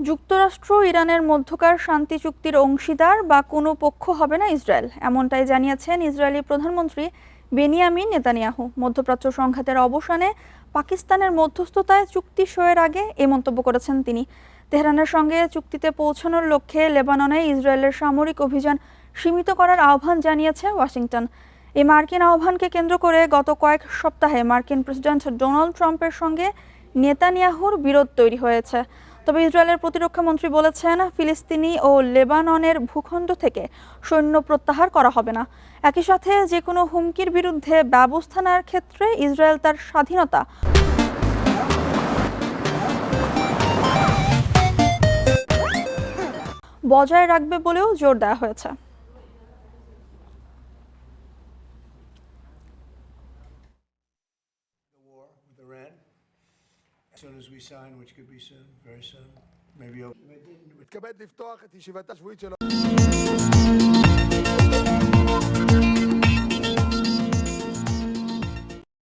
যুক্তরাষ্ট্র ইরানের মধ্যকার শান্তি চুক্তির অংশীদার বা কোনো পক্ষ হবে না ইসরায়েল, এমনটাই জানিয়েছেন ইসরায়েলি প্রধানমন্ত্রী বেনিয়ামিন নেতানিয়াহু। মধ্যপ্রাচ্য সংঘাতের অবসানে পাকিস্তানের মধ্যস্থতায় চুক্তি সইয়ের আগে এই মন্তব্য করেছেন তিনি। তেহরানের সঙ্গে চুক্তিতে পৌঁছানোর লক্ষ্যে লেবাননে ইসরায়েলের সামরিক অভিযান সীমিত করার আহ্বান জানিয়েছে ওয়াশিংটন। এই মার্কিন আহ্বানকে কেন্দ্র করে গত কয়েক সপ্তাহে মার্কিন প্রেসিডেন্ট ডোনাল্ড ট্রাম্পের সঙ্গে নেতানিয়াহুর বিরোধ তৈরি হয়েছে। তবে ইসরায়েলের প্রতিরক্ষা মন্ত্রী বলেছেন, ফিলিস্তিনি ও লেবাননের ভূখণ্ড থেকে সৈন্য প্রত্যাহার করা হবে না। একই সাথে যে কোনো হুমকির বিরুদ্ধে ব্যবস্থা নেওয়ার ক্ষেত্রে ইসরায়েল তার স্বাধীনতা বজায় রাখবে বলেও জোর দেওয়া হয়েছে। As soon as we sign, which could be soon, very soon, maybe.